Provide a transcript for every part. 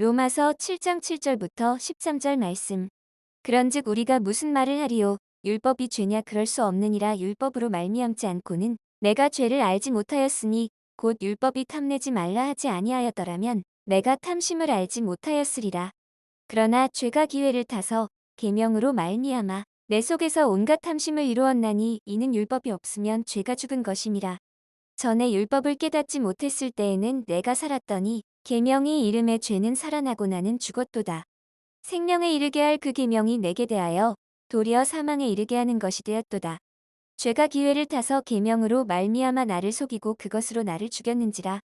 로마서 7장 7절부터 13절 말씀. 그런즉 우리가 무슨 말을 하리요? 율법이 죄냐? 그럴 수 없느니라. 율법으로 말미암지 않고는 내가 죄를 알지 못하였으니 곧 율법이 탐내지 말라 하지 아니하였더라면 내가 탐심을 알지 못하였으리라. 그러나 죄가 기회를 타서 계명으로 말미암아 내 속에서 온갖 탐심을 이루었나니 이는 율법이 없으면 죄가 죽은 것임이라. 전에 율법을 깨닫지 못했을 때에는 내가 살았더니 계명이 이름에 죄는 살아나고 나는 죽었도다. 생명에 이르게 할 그 계명이 내게 대하여 도리어 사망에 이르게 하는 것이 되었도다. 죄가 기회를 타서 계명으로 말미암아 나를 속이고 그것으로 나를 죽였는지라.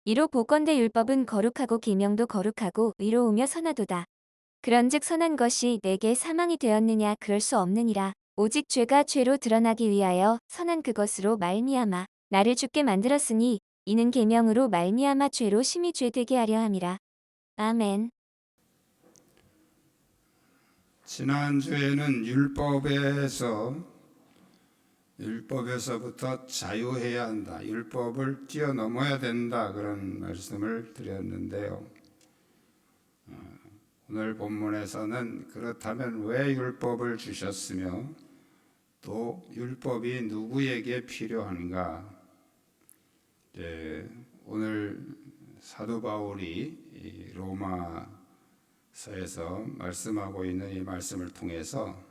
이로 보건대 율법은 거룩하고 계명도 거룩하고 의로우며 선하도다. 그런즉 선한 것이 내게 사망이 되었느냐? 그럴 수 없느니라. 오직 죄가 죄로 드러나기 위하여 선한 그것으로 말미암아 나를 죽게 만들었으니 이는 계명으로 말미암아 죄로 심히 죄되게 하려 함이라. 아멘. 지난주에는 율법에서부터 자유해야 한다, 율법을 뛰어넘어야 된다, 그런 말씀을 드렸는데요. 오늘 본문에서는 그렇다면 왜 율법을 주셨으며 또 율법이 누구에게 필요한가? 오늘 사도 바울이 로마서에서 말씀하고 있는 이 말씀을 통해서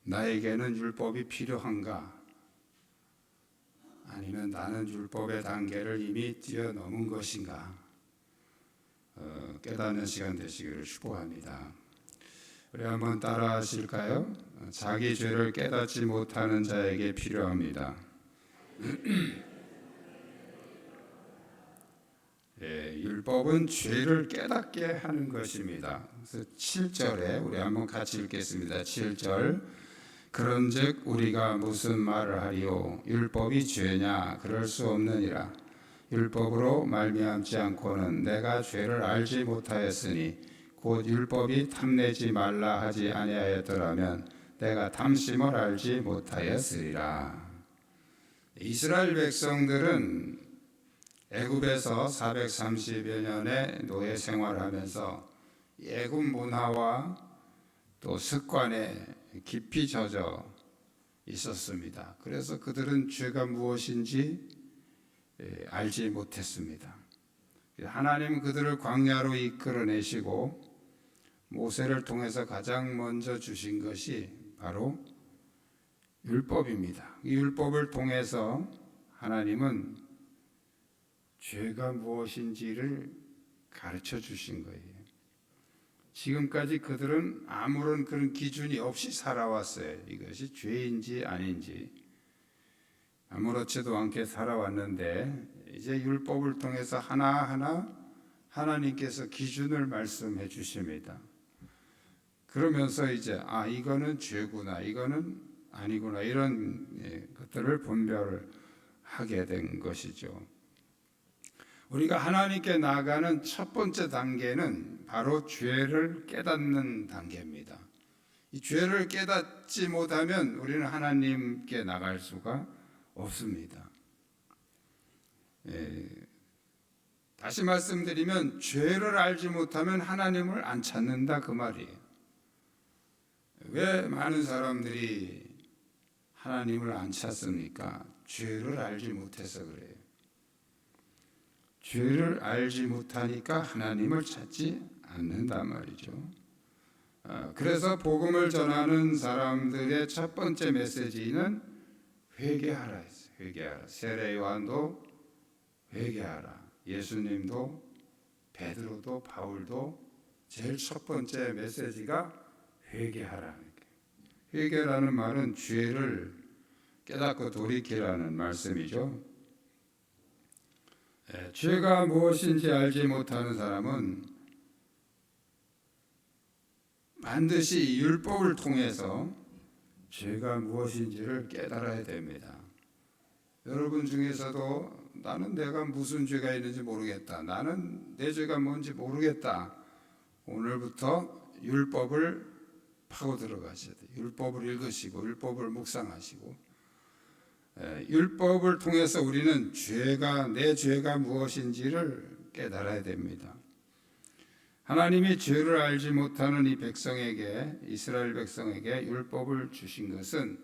나에게는 율법이 필요한가? 아니면 나는 율법의 단계를 이미 뛰어넘은 것인가? 깨닫는 시간 되시기를 축복합니다. 우리 한번 따라 하실까요? 자기 죄를 깨닫지 못하는 자에게 필요합니다. 율법은 죄를 깨닫게 하는 것입니다. 그래서 7절에 우리 한번 같이 읽겠습니다. 7절. 그런즉 우리가 무슨 말을 하리요? 율법이 죄냐? 그럴 수 없느니라. 율법으로 말미암지 않고는 내가 죄를 알지 못하였으니 곧 율법이 탐내지 말라 하지 아니하였더라면 내가 탐심을 알지 못하였으리라. 이스라엘 백성들은 애굽에서 430여 년의 노예 생활하면서 애굽 문화와 또 습관에 깊이 젖어 있었습니다. 그래서 그들은 죄가 무엇인지 알지 못했습니다. 하나님은 그들을 광야로 이끌어내시고 모세를 통해서 가장 먼저 주신 것이 바로 율법입니다. 이 율법을 통해서 하나님은 죄가 무엇인지를 가르쳐 주신 거예요. 지금까지 그들은 아무런 그런 기준이 없이 살아왔어요. 이것이 죄인지 아닌지 아무렇지도 않게 살아왔는데 이제 율법을 통해서 하나하나 하나님께서 기준을 말씀해 주십니다. 그러면서 이제 이거는 죄구나, 이거는 아니구나, 이런 것들을 분별을 하게 된 것이죠. 우리가 하나님께 나아가는 첫 번째 단계는 바로 죄를 깨닫는 단계입니다. 이 죄를 깨닫지 못하면 우리는 하나님께 나갈 수가 없습니다. 다시 말씀드리면 죄를 알지 못하면 하나님을 안 찾는다, 그 말이에요. 왜 많은 사람들이 하나님을 안 찾습니까? 죄를 알지 못해서 그래요. 죄를 알지 못하니까 하나님을 찾지 않는단 말이죠. 그래서 복음을 전하는 사람들의 첫 번째 메시지는 회개하라 했어요. 회개하라. 세례 요한도 회개하라. 예수님도, 베드로도, 바울도 제일 첫 번째 메시지가 회개하라. 회개라는 말은 죄를 깨닫고 돌이키라는 말씀이죠. 죄가 무엇인지 알지 못하는 사람은 반드시 율법을 통해서 죄가 무엇인지를 깨달아야 됩니다. 여러분 중에서도 나는 내가 무슨 죄가 있는지 모르겠다, 나는 내 죄가 뭔지 모르겠다, 오늘부터 율법을 파고 들어가셔야 돼요. 율법을 읽으시고 율법을 묵상하시고 율법을 통해서 우리는 내 죄가 무엇인지를 깨달아야 됩니다. 하나님이 죄를 알지 못하는 이 백성에게, 이스라엘 백성에게 율법을 주신 것은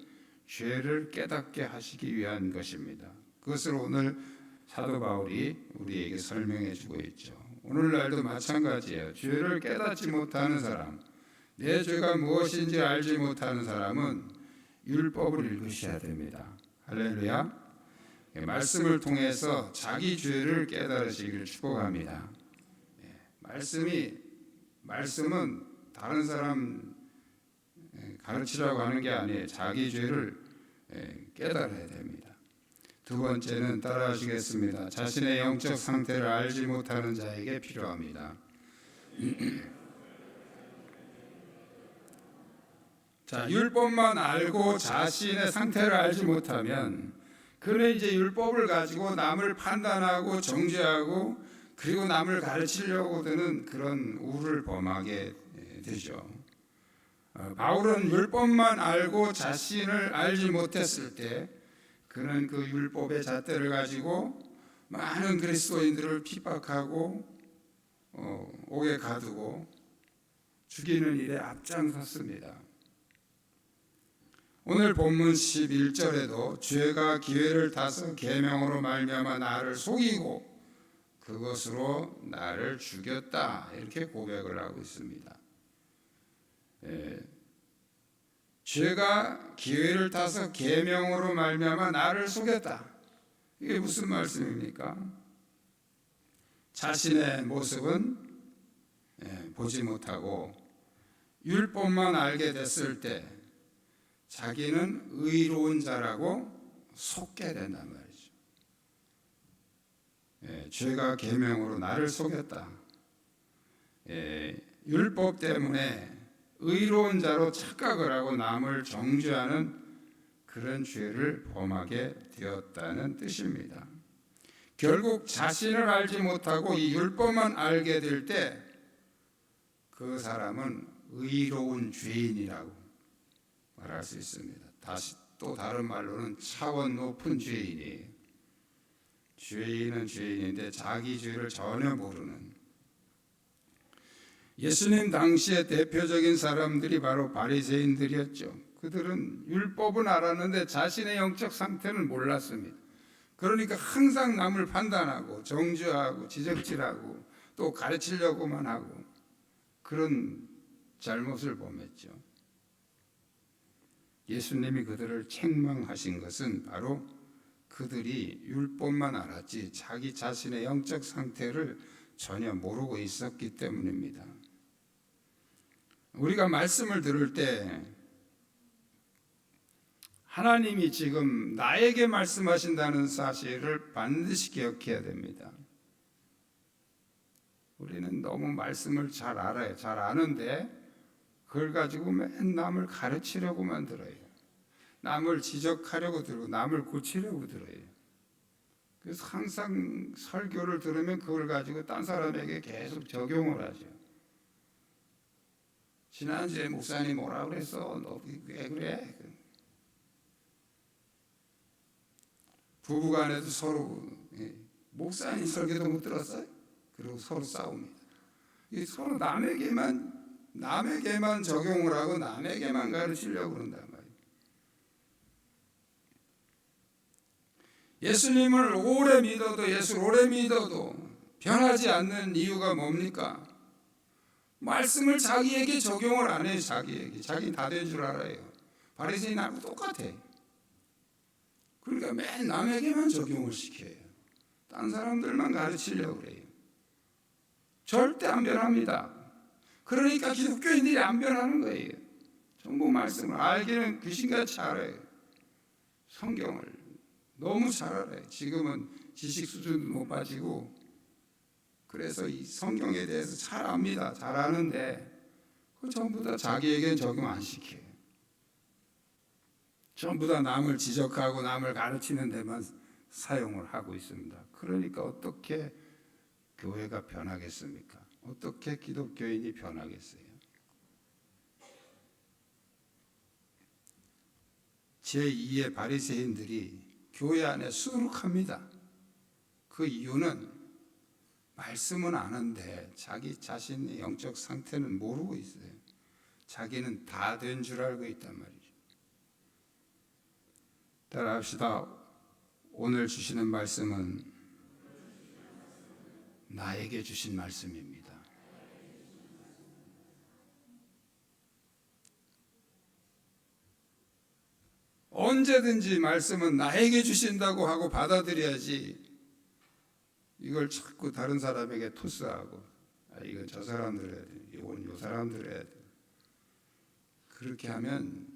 죄를 깨닫게 하시기 위한 것입니다. 그것을 오늘 사도 바울이 우리에게 설명해 주고 있죠. 오늘날도 마찬가지예요. 죄를 깨닫지 못하는 사람, 내 죄가 무엇인지 알지 못하는 사람은 율법을 읽으셔야 됩니다. 할렐루야. 말씀을 통해서 자기 죄를 깨달으시기를 축복합니다. 말씀은 다른 사람 가르치라고 하는 게 아니에요. 자기 죄를 깨달아야 됩니다. 두 번째는 따라하시겠습니다. 자신의 영적 상태를 알지 못하는 자에게 필요합니다. 자, 율법만 알고 자신의 상태를 알지 못하면 그는 이제 율법을 가지고 남을 판단하고 정죄하고 그리고 남을 가르치려고 드는 그런 우를 범하게 되죠. 바울은 율법만 알고 자신을 알지 못했을 때 그는 그 율법의 잣대를 가지고 많은 그리스도인들을 핍박하고 옥에 가두고 죽이는 일에 앞장섰습니다. 오늘 본문 11절에도 죄가 기회를 타서 계명으로 말미암아 나를 속이고 그것으로 나를 죽였다, 이렇게 고백을 하고 있습니다. 죄가 기회를 타서 계명으로 말미암아 나를 속였다. 이게 무슨 말씀입니까? 자신의 모습은 보지 못하고 율법만 알게 됐을 때 자기는 의로운 자라고 속게 된단 말이죠. 죄가 계명으로 나를 속였다. 율법 때문에 의로운 자로 착각을 하고 남을 정죄하는 그런 죄를 범하게 되었다는 뜻입니다. 결국 자신을 알지 못하고 이 율법만 알게 될 때 그 사람은 의로운 죄인이라고 말할 수 있습니다. 또 다른 말로는 차원 높은 죄인이에요. 죄인은 죄인인데 자기 죄를 전혀 모르는, 예수님 당시의 대표적인 사람들이 바로 바리새인들이었죠. 그들은 율법은 알았는데 자신의 영적 상태는 몰랐습니다. 그러니까 항상 남을 판단하고 정죄하고 지적질하고 또 가르치려고만 하고 그런 잘못을 범했죠. 예수님이 그들을 책망하신 것은 바로 그들이 율법만 알았지 자기 자신의 영적 상태를 전혀 모르고 있었기 때문입니다. 우리가 말씀을 들을 때 하나님이 지금 나에게 말씀하신다는 사실을 반드시 기억해야 됩니다. 우리는 너무 말씀을 잘 알아요. 잘 아는데 그걸 가지고 맨 남을 가르치려고만 들어요. 남을 지적하려고 들고 남을 고치려고 들어요. 그래서 항상 설교를 들으면 그걸 가지고 딴 사람에게 계속 적용을 하죠. 지난주에 목사님 뭐라 그랬어? 너 왜 그래? 부부간에도 서로 목사님 설교도 못 들었어요? 그리고 서로 싸웁니다. 서로 남에게만 적용을 하고 남에게만 가르치려고 그런단 말이에요. 예수님을 예수를 오래 믿어도 변하지 않는 이유가 뭡니까? 말씀을 자기에게 적용을 안 해요. 자기는 다 된 줄 알아요. 바리새인하고 똑같아. 그러니까 맨 남에게만 적용을 시켜요. 딴 사람들만 가르치려고 그래요. 절대 안 변합니다. 그러니까 기독교인들이 안 변하는 거예요. 전부 말씀을 알기는 귀신같이 알아요. 성경을 너무 잘 알아요. 지금은 지식 수준도 못 빠지고 그래서 이 성경에 대해서 잘 압니다. 잘 아는데 그 전부 다 자기에겐 적용 안 시켜요. 전부 다 남을 지적하고 남을 가르치는 데만 사용을 하고 있습니다. 그러니까 어떻게 교회가 변하겠습니까? 어떻게 기독교인이 변하겠어요? 제2의 바리새인들이 교회 안에 수두룩합니다. 그 이유는 말씀은 아는데 자기 자신의 영적 상태는 모르고 있어요. 자기는 다 된 줄 알고 있단 말이죠. 따라합시다. 오늘 주시는 말씀은 나에게 주신 말씀입니다. 언제든지 말씀은 나에게 주신다고 하고 받아들여야지, 이걸 자꾸 다른 사람에게 토스하고 이건 저 사람 들어야 돼, 이건 요 사람 들어야 돼, 그렇게 하면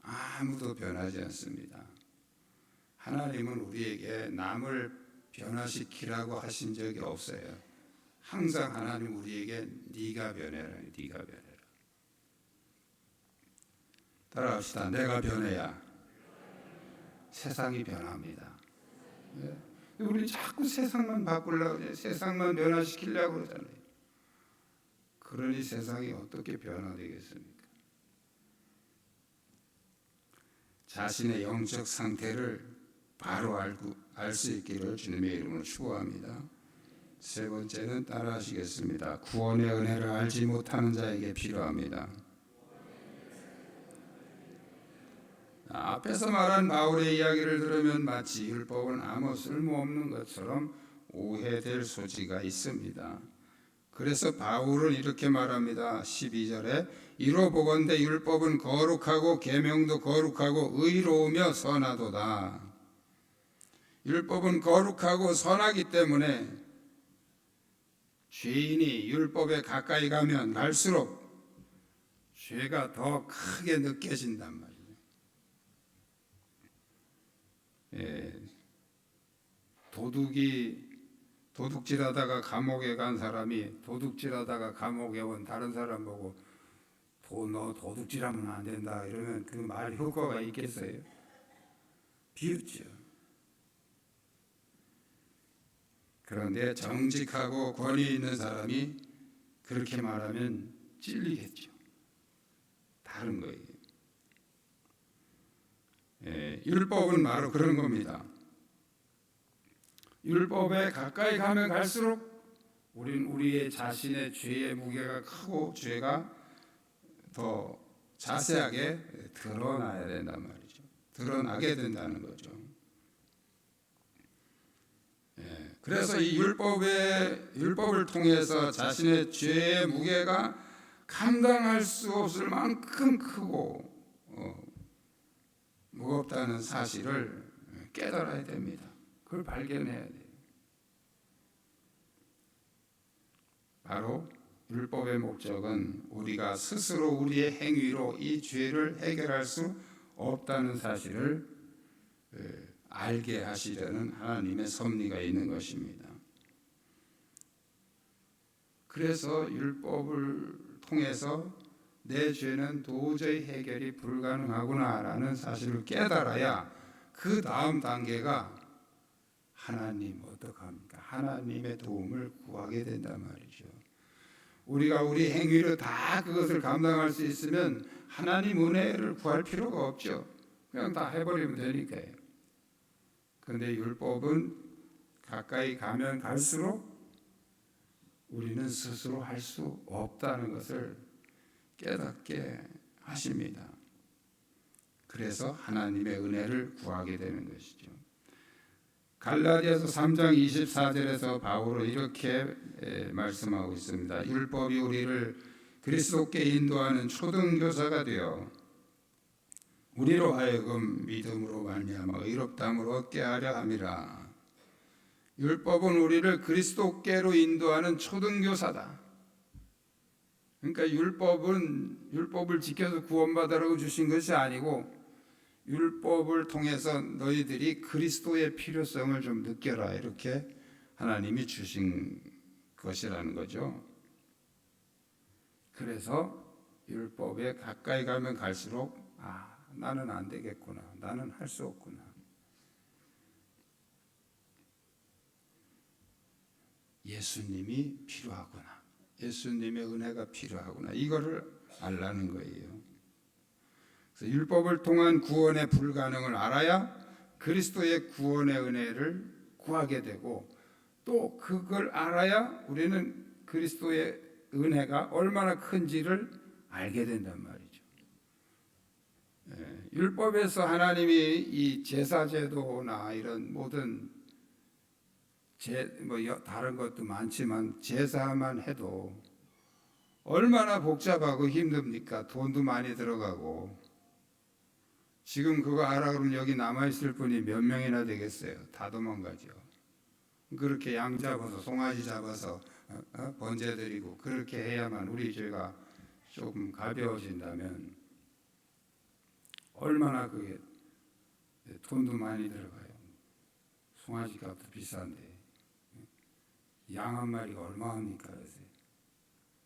아무도 변하지 않습니다. 하나님은 우리에게 남을 변화시키라고 하신 적이 없어요. 항상 하나님 우리에게 네가 변해라, 네가 변해라. 따라합시다. 내가 변해야 세상이 변합니다. 우리 자꾸 세상만 바꾸려고 그래. 세상만 변화시키려고 그러잖아요. 그러니 세상이 어떻게 변화되겠습니까? 자신의 영적 상태를 바로 알 수 있기를 주님의 이름으로 축원합니다. 세 번째는 따라하시겠습니다. 구원의 은혜를 알지 못하는 자에게 필요합니다. 앞에서 말한 바울의 이야기를 들으면 마치 율법은 아무 쓸모없는 것처럼 오해될 소지가 있습니다. 그래서 바울은 이렇게 말합니다. 12절에 이로 보건대 율법은 거룩하고 계명도 거룩하고 의로우며 선하도다. 율법은 거룩하고 선하기 때문에 죄인이 율법에 가까이 가면 갈수록 죄가 더 크게 느껴진단 말이에요. 도둑질하다가 감옥에 간 사람이 도둑질하다가 감옥에 온 다른 사람 보고 너 도둑질하면 안 된다 이러면 그 말 효과가 있겠어요? 비웃죠. 그런데 정직하고 권위 있는 사람이 그렇게 말하면 찔리겠죠. 다른 거예요. 율법은 바로 그런 겁니다. 율법에 가까이 가면 갈수록 우리는 우리의 자신의 죄의 무게가 크고 죄가 더 자세하게 드러나야 된단 말이죠. 드러나게 된다는 거죠. 그래서 이 율법을 통해서 자신의 죄의 무게가 감당할 수 없을 만큼 크고 무겁다는 사실을 깨달아야 됩니다. 그걸 발견해야 돼요. 바로 율법의 목적은 우리가 스스로 우리의 행위로 이 죄를 해결할 수 없다는 사실을 알게 하시려는 하나님의 섭리가 있는 것입니다. 그래서 율법을 통해서 내 죄는 도저히 해결이 불가능하구나라는 사실을 깨달아야 그 다음 단계가 하나님 어떡합니까? 하나님의 도움을 구하게 된단 말이죠. 우리가 우리 행위로 다 그것을 감당할 수 있으면 하나님 은혜를 구할 필요가 없죠. 그냥 다 해버리면 되니까요. 그런데 율법은 가까이 가면 갈수록 우리는 스스로 할 수 없다는 것을 깨닫게 하십니다. 그래서 하나님의 은혜를 구하게 되는 것이죠. 갈라디아서 3장 24절에서 바울은 이렇게 말씀하고 있습니다. 율법이 우리를 그리스도께 인도하는 초등교사가 되어 우리로 하여금 믿음으로 말미암아 의롭다함을 얻게 하려 함이라. 율법은 우리를 그리스도께로 인도하는 초등교사다. 그러니까 율법을 지켜서 구원받으라고 주신 것이 아니고 율법을 통해서 너희들이 그리스도의 필요성을 좀 느껴라, 이렇게 하나님이 주신 것이라는 거죠. 그래서 율법에 가까이 가면 갈수록 나는 안 되겠구나, 나는 할 수 없구나, 예수님이 필요하구나, 예수님의 은혜가 필요하구나, 이거를 알라는 거예요. 그래서 율법을 통한 구원의 불가능을 알아야 그리스도의 구원의 은혜를 구하게 되고 또 그걸 알아야 우리는 그리스도의 은혜가 얼마나 큰지를 알게 된단 말이죠. 율법에서 하나님이 이 제사제도나 이런 모든 다른 것도 많지만 제사만 해도 얼마나 복잡하고 힘듭니까? 돈도 많이 들어가고. 지금 그거 알아 그러면 여기 남아있을 분이 몇 명이나 되겠어요? 다 도망가죠. 그렇게 양 잡아서 송아지 잡아서 번제 드리고 그렇게 해야만 우리 죄가 조금 가벼워진다면 얼마나 그게 돈도 많이 들어가요. 송아지 값도 비싼데 양 한 마리가 얼마입니까?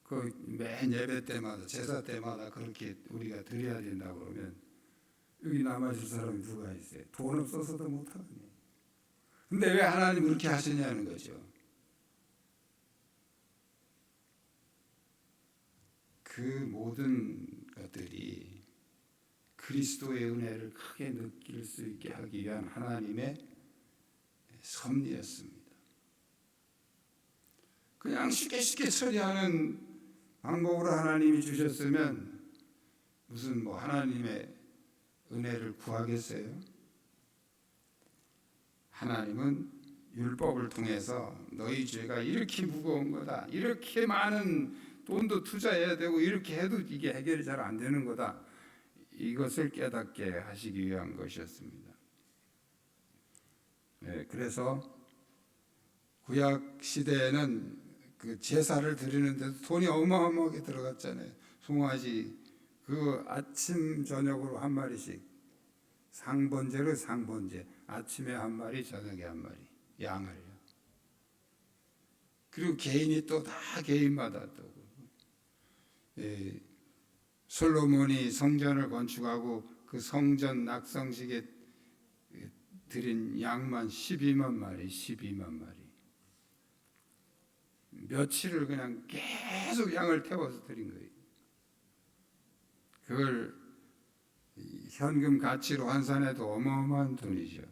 그 맨 예배 때마다 제사 때마다 그렇게 우리가 드려야 된다 그러면 여기 남아있을 사람이 누가 있어요? 돈 없어서도 못하거든요. 근데 왜 하나님 그렇게 하시냐는 거죠. 그 모든 것들이 그리스도의 은혜를 크게 느낄 수 있게 하기 위한 하나님의 섭리였습니다. 그냥 쉽게 처리하는 방법으로 하나님이 주셨으면 무슨 하나님의 은혜를 구하겠어요? 하나님은 율법을 통해서 너희 죄가 이렇게 무거운 거다, 이렇게 많은 돈도 투자해야 되고 이렇게 해도 이게 해결이 잘 안 되는 거다, 이것을 깨닫게 하시기 위한 것이었습니다. 그래서 구약 시대에는 그 제사를 드리는데도 돈이 어마어마하게 들어갔잖아요. 송아지 그 아침 저녁으로 한 마리씩 상번제로 상번제, 아침에 한 마리 저녁에 한 마리 양을요. 그리고 개인이 또 다 개인마다 또 솔로몬이 성전을 건축하고 그 성전 낙성식에 드린 양만 12만 마리. 며칠을 그냥 계속 양을 태워서 드린 거예요. 그걸 현금 가치로 환산해도 어마어마한 돈이죠.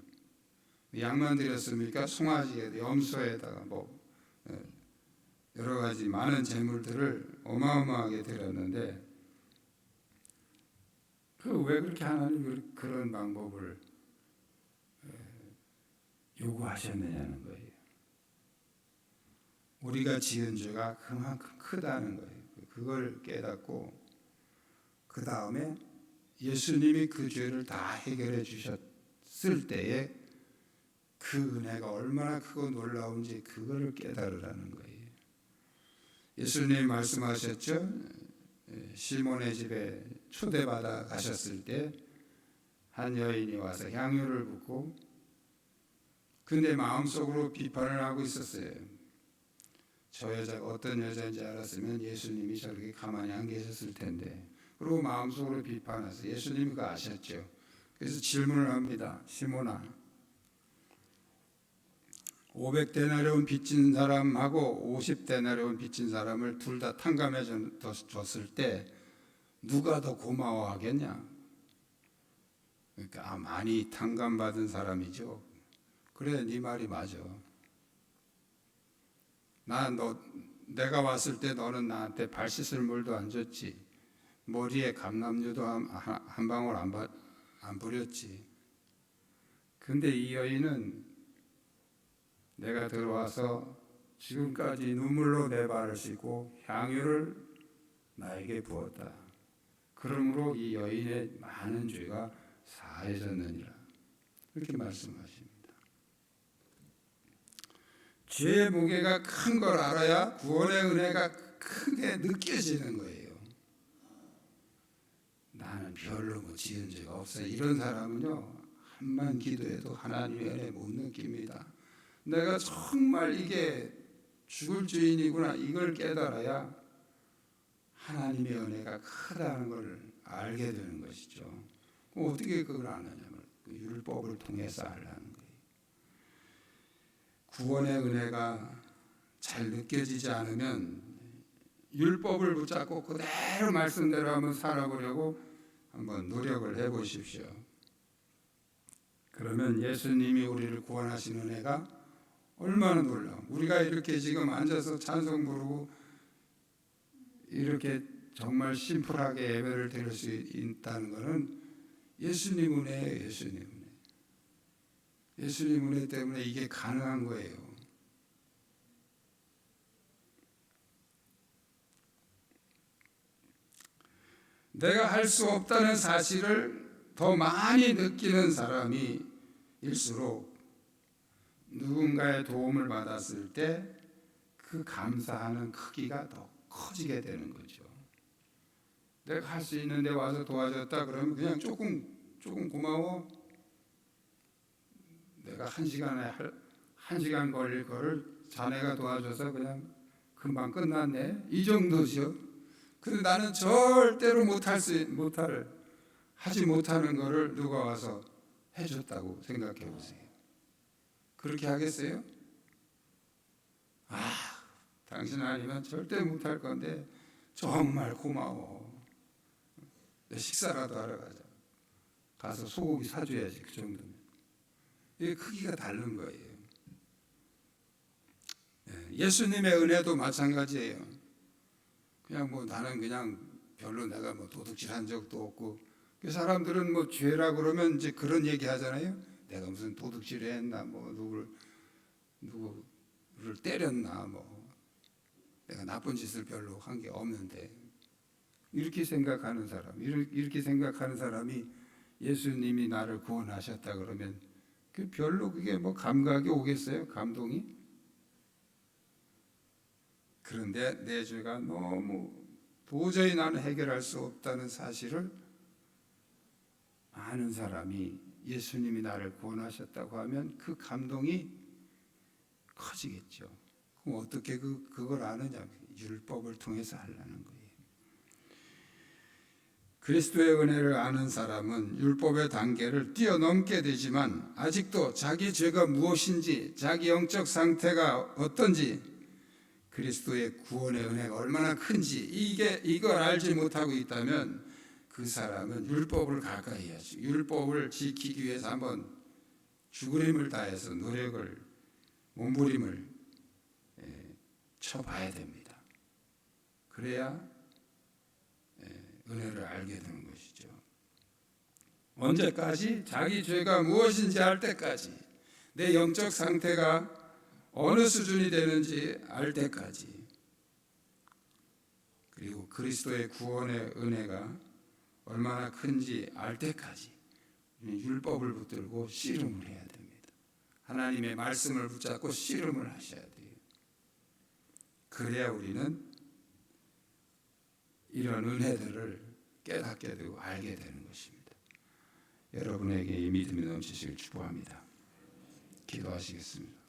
양만 드렸습니까? 송아지에 염소에다가 여러 가지 많은 재물들을 어마어마하게 드렸는데 왜 그렇게 하나님 그런 방법을 요구하셨느냐는 거예요. 우리가 지은 죄가 그만큼 크다는 거예요. 그걸 깨닫고 그 다음에 예수님이 그 죄를 다 해결해 주셨을 때에 그 은혜가 얼마나 크고 놀라운지 그거를 깨달으라는 거예요. 예수님이 말씀하셨죠. 시몬의 집에 초대받아 가셨을 때 한 여인이 와서 향유를 붓고 근데 마음속으로 비판을 하고 있었어요. 저 여자가 어떤 여자인지 알았으면 예수님이 저렇게 가만히 안 계셨을 텐데. 그리고 마음속으로 비판해서 예수님이 그거 아셨죠. 그래서 질문을 합니다. 시몬아, 500데나리온 빚진 사람하고 50데나리온 빚진 사람을 둘 다 탕감해 줬을 때 누가 더 고마워하겠냐? 그러니까 많이 탕감받은 사람이죠. 그래, 네 말이 맞아. 내가 왔을 때 너는 나한테 발 씻을 물도 안 줬지. 머리에 감람유도 한 방울 안 뿌렸지. 근데 이 여인은 내가 들어와서 지금까지 눈물로 내 발을 씻고 향유를 나에게 부었다. 그러므로 이 여인의 많은 죄가 사해졌느니라. 이렇게 말씀하십니다. 죄의 무게가 큰 걸 알아야 구원의 은혜가 크게 느껴지는 거예요. 나는 별로 지은 죄가 없어요. 이런 사람은요, 한만 기도해도 하나님의 은혜 못 느낍니다. 내가 정말 이게 죽을 죄인이구나, 이걸 깨달아야 하나님의 은혜가 크다는 걸 알게 되는 것이죠. 어떻게 그걸 아느냐면 율법을 통해서 알라는 거예요. 구원의 은혜가 잘 느껴지지 않으면 율법을 붙잡고 그대로 말씀대로 한번 살아보려고 한번 노력을 해보십시오. 그러면 예수님이 우리를 구원하신 은혜가 얼마나 놀라워. 우리가 이렇게 지금 앉아서 찬송 부르고 이렇게 정말 심플하게 예배를 드릴 수 있다는 것은 예수님 은혜예요. 예수님 은혜. 예수님 은혜 때문에 이게 가능한 거예요. 내가 할 수 없다는 사실을 더 많이 느끼는 사람일수록 누군가의 도움을 받았을 때 그 감사하는 크기가 더 커지게 되는 거죠. 내가 할 수 있는데 와서 도와줬다 그러면 그냥 조금 고마워. 내가 한 시간 걸릴 거를 자네가 도와줘서 그냥 금방 끝났네. 이 정도죠. 근데 나는 절대로 하지 못하는 거를 누가 와서 해줬다고 생각해 보세요. 그렇게 하겠어요? 당신 아니면 절대 못할 건데 정말 고마워. 내 식사라도 하러 가자. 가서 소고기 사줘야지. 그 정도면. 이게 크기가 다른 거예요. 예수님의 은혜도 마찬가지예요. 그냥 나는 그냥 별로 내가 도둑질한 적도 없고, 그 사람들은 죄라 그러면 이제 그런 얘기 하잖아요. 내가 무슨 도둑질을 했나, 누구를 때렸나, 내가 나쁜 짓을 별로 한 게 없는데, 이렇게 생각하는 이렇게 생각하는 사람이 예수님이 나를 구원하셨다 그러면 별로 그게 감각이 오겠어요? 감동이? 그런데 내 죄가 너무 도저히 나는 해결할 수 없다는 사실을 아는 사람이 예수님이 나를 구원하셨다고 하면 그 감동이 커지겠죠. 그럼 어떻게 그걸 아느냐? 율법을 통해서 하려는 거예요. 그리스도의 은혜를 아는 사람은 율법의 단계를 뛰어넘게 되지만 아직도 자기 죄가 무엇인지, 자기 영적 상태가 어떤지, 그리스도의 구원의 은혜가 얼마나 큰지 이걸 알지 못하고 있다면 그 사람은 율법을 가까이 해야지. 율법을 지키기 위해서 한번 죽을 힘을 다해서 몸부림을 쳐봐야 됩니다. 그래야 은혜를 알게 되는 것이죠. 언제까지? 자기 죄가 무엇인지 알 때까지, 내 영적 상태가 어느 수준이 되는지 알 때까지, 그리고 그리스도의 구원의 은혜가 얼마나 큰지 알 때까지 율법을 붙들고 씨름을 해야 됩니다. 하나님의 말씀을 붙잡고 씨름을 하셔야 돼요. 그래야 우리는 이런 은혜들을 깨닫게 되고 알게 되는 것입니다. 여러분에게 이 믿음이 넘치시길 축복합니다. 기도하시겠습니다.